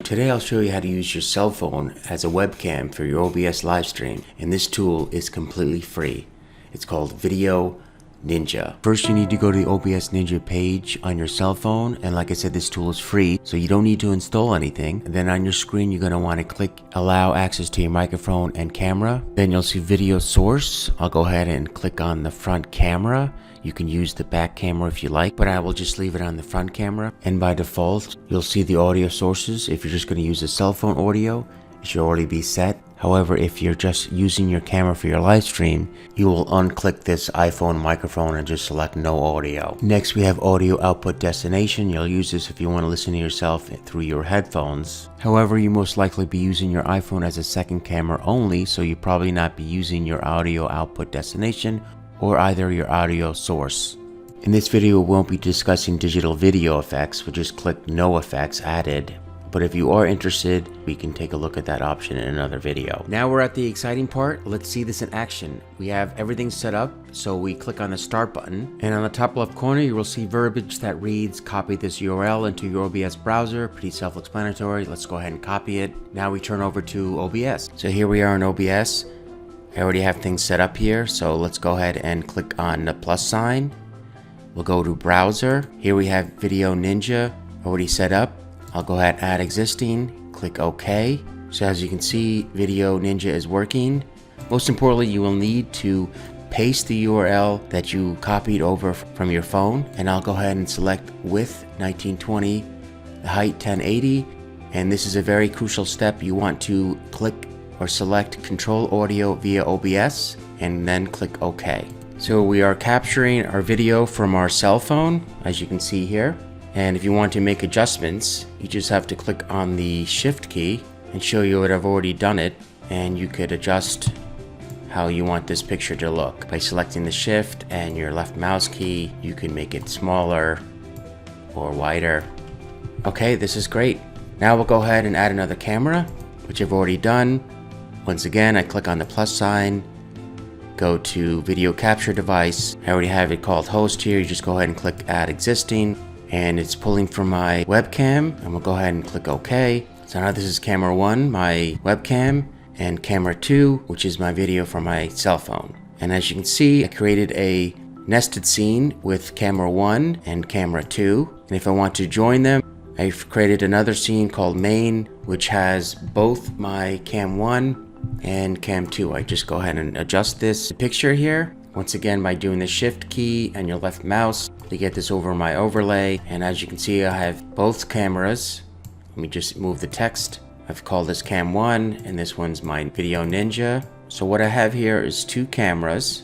Today I'll show you how to use your cell phone as a webcam for your OBS live stream, and this tool is completely free. It's called vdo.ninja. First you need to go to the OBS Ninja page on your cell phone, and like I said, this tool is free, so you don't need to install anything. And then on your screen you're going to want to click allow access to your microphone and camera. Then you'll see video source. I'll go ahead and click on the front camera. You can use the back camera if you like, but I will just leave it on the front camera. And by default, you'll see the audio sources. If you're just going to use a cell phone audio, it should already be set. However, if you're just using your camera for your live stream, you will unclick this iPhone microphone and just select no audio. Next, we have audio output destination. You'll use this if you want to listen to yourself through your headphones. However, you most likely be using your iPhone as a second camera only, so you probably not be using your audio output destination or either your audio source. In this video, we won't be discussing digital video effects. We'll just click no effects added. But if you are interested, we can take a look at that option in another video. Now we're at the exciting part. Let's see this in action. We have everything set up, so we click on the start button, and on the top left corner you will see verbiage that reads copy this URL into your OBS browser. Pretty self-explanatory. Let's go ahead and copy it. Now we turn over to OBS. So here we are in OBS. I already have things set up here, so let's go ahead and click on the plus sign. We'll go to browser. Here we have Video Ninja already set up. I'll go ahead and add existing, click OK. So as you can see, Video Ninja is working. Most importantly, you will need to paste the URL that you copied over from your phone, and I'll go ahead and select width 1920, the height 1080, and this is a very crucial step. You want to click or select Control Audio via OBS and then click OK. So we are capturing our video from our cell phone, as you can see here. And if you want to make adjustments, you just have to click on the Shift key and show you that I've already done it. And you could adjust how you want this picture to look. By selecting the Shift and your left mouse key, you can make it smaller or wider. Okay, this is great. Now we'll go ahead and add another camera, which I've already done. Once again, I click on the plus sign, go to video capture device. I already have it called host here. You just go ahead and click add existing, and it's pulling from my webcam, and we'll go ahead and click OK. So now this is camera 1, my webcam, and camera 2, which is my video from my cell phone. And as you can see, I created a nested scene with camera 1 and camera 2. And if I want to join them, I've created another scene called main, which has both my cam 1 and cam 2. I just go ahead and adjust this picture here. Once again, by doing the Shift key and your left mouse to get this over my overlay. And as you can see, I have both cameras. Let me just move the text. I've called this cam 1 and this one's my Video Ninja. So what I have here is two cameras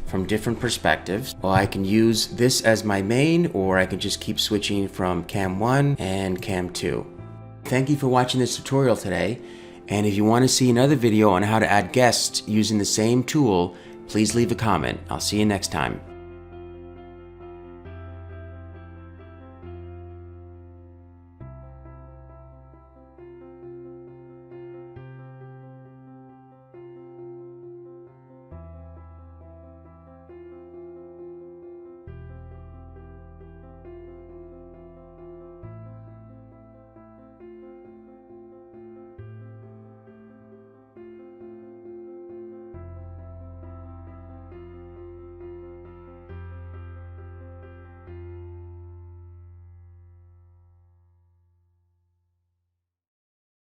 from different perspectives. Well, I can use this as my main, or I can just keep switching from cam 1 and cam 2. Thank you for watching this tutorial today. And if you want to see another video on how to add guests using the same tool, please leave a comment. I'll see you next time.